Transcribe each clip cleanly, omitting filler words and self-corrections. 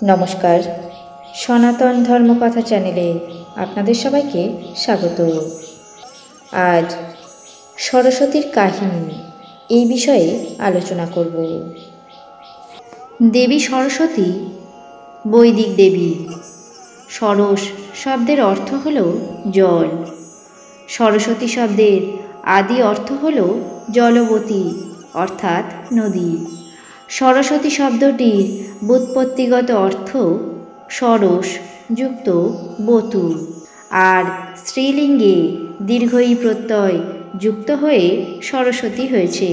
নমস্কার, সনাতন ধর্মকথা চ্যানেলে আপনাদের সবাইকে স্বাগত। আজ সরস্বতীর কাহিনী এই বিষয়ে আলোচনা করব। দেবী সরস্বতী বৈদিক দেবী। সরস শব্দের অর্থ হল জল। সরস্বতী শব্দের আদি অর্থ হল জলবতী অর্থাৎ নদী। সরস্বতী শব্দটির ব্যুৎপত্তিগত অর্থ সরস যুক্ত বতু, আর স্ত্রীলিঙ্গে দীর্ঘই প্রত্যয় যুক্ত হয়ে সরস্বতী হয়েছে।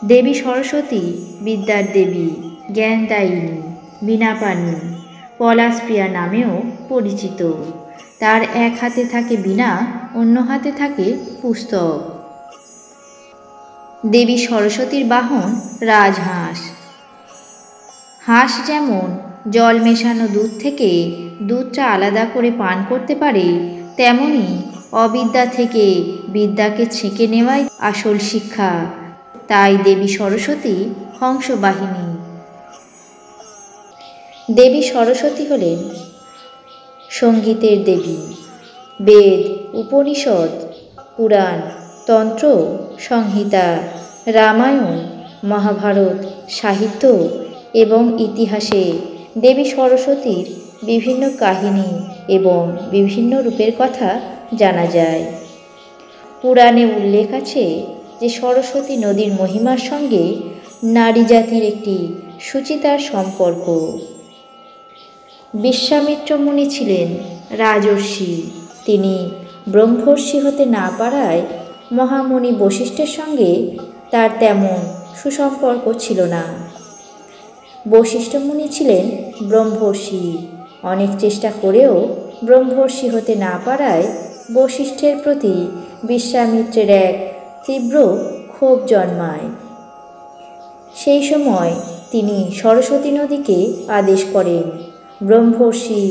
দেবী সরস্বতী বিদ্যার দেবী, জ্ঞানদায়িনী, বীণাপাণি, পলাশপ্রিয়া নামেও পরিচিত। তার এক হাতে থাকে বীণা, অন্য হাতে থাকে পুস্তক। দেবী সরস্বতীর বাহন রাজহাঁস। হাঁস যেমন জল মেশানো দুধ থেকে দুধটা আলাদা করে পান করতে পারে, তেমনি অবিদ্যা থেকে বিদ্যাকে ছেঁকে নেওয়াই আসল শিক্ষা। তাই দেবী সরস্বতী হংসবাহিনী। দেবী সরস্বতী হলেন সঙ্গীতের দেবী। বেদ, উপনিষদ, পুরাণ, তন্ত্র, সংহিতা, রামায়ণ, মহাভারত, সাহিত্য এবং ইতিহাসে দেবী সরস্বতীর বিভিন্ন কাহিনী এবং বিভিন্ন রূপের কথা জানা যায়। পুরাণে উল্লেখ আছে যে সরস্বতী নদীর মহিমার সঙ্গে নারী জাতির একটি সুচিতার সম্পর্ক। বিশ্বামিত্র মুনি ছিলেন রাজর্ষি। তিনি ব্রহ্মর্ষি হতে না পারায় মহামুনি বশিষ্ঠের সঙ্গে তার তেমন সুসম্পর্ক ছিল না। বশিষ্ঠ মুনি ছিলেন ব্রহ্মর্ষি। অনেক চেষ্টা করেও ব্রহ্মর্ষি হতে না পারায় বশিষ্ঠের প্রতি বিশ্বামিত্রের এক তীব্র ক্ষোভ জন্মায়। সেই সময় তিনি সরস্বতী নদীকে আদেশ করেন ব্রহ্মর্ষি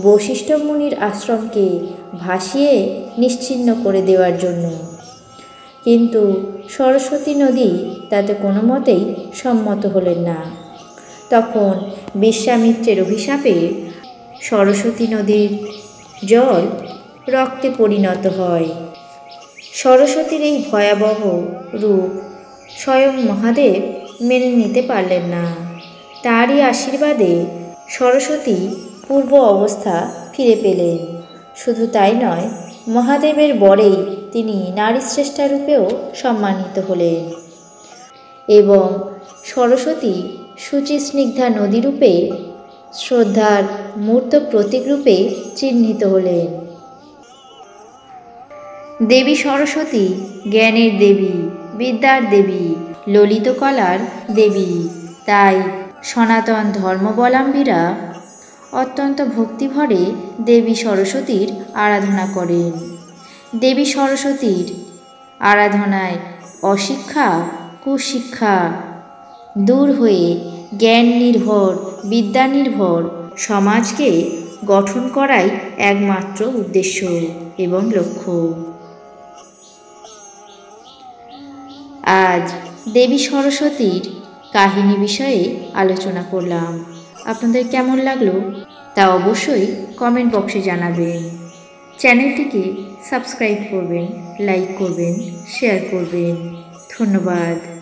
বশিষ্ঠ মুনির আশ্রমকে ভাসিয়ে নিশ্চিহ্ন করে দেওয়ার জন্য। কিন্তু সরস্বতী নদী তাতে কোনো মতেই সম্মত হলেন না। তখন বিশ্বামিত্রের অভিশাপে সরস্বতী নদীর জল রক্তে পরিণত হয়। সরস্বতীর এই ভয়াবহ রূপ স্বয়ং মহাদেব মেনে নিতে পারলেন না। তারই আশীর্বাদে সরস্বতী পূর্ব অবস্থা ফিরে পেলেন। শুধু তাই নয়, মহাদেবের বরেই তিনি নারীশ্রেষ্ঠা রূপেও সম্মানিত হলেন এবং সরস্বতী শুচিস্নিগ্ধা নদীরূপে শ্রদ্ধার মূর্ত প্রতীকরূপে চিহ্নিত হলেন। দেবী সরস্বতী জ্ঞানের দেবী, বিদ্যার দেবী, ললিত কলার দেবী। তাই সনাতন ধর্মাবলম্বীরা অত্যন্ত ভক্তিভরে দেবী সরস্বতীর আরাধনা করেন। দেবী সরস্বতীর আরাধনায় অশিক্ষা, কুশিক্ষা দূর হয়ে জ্ঞান নির্ভর, বিদ্যা নির্ভর সমাজকে গঠন করাই একমাত্র উদ্দেশ্য এবং লক্ষ্য। আজ দেবী সরস্বতীর কাহিনী বিষয়ে আলোচনা করলাম। আপনাদের কেমন লাগলো তা অবশ্যই কমেন্ট বক্সে জানাবেন। চ্যানেলটিকে সাবস্ক্রাইব করবেন, লাইক করবেন, শেয়ার করবেন। ধন্যবাদ।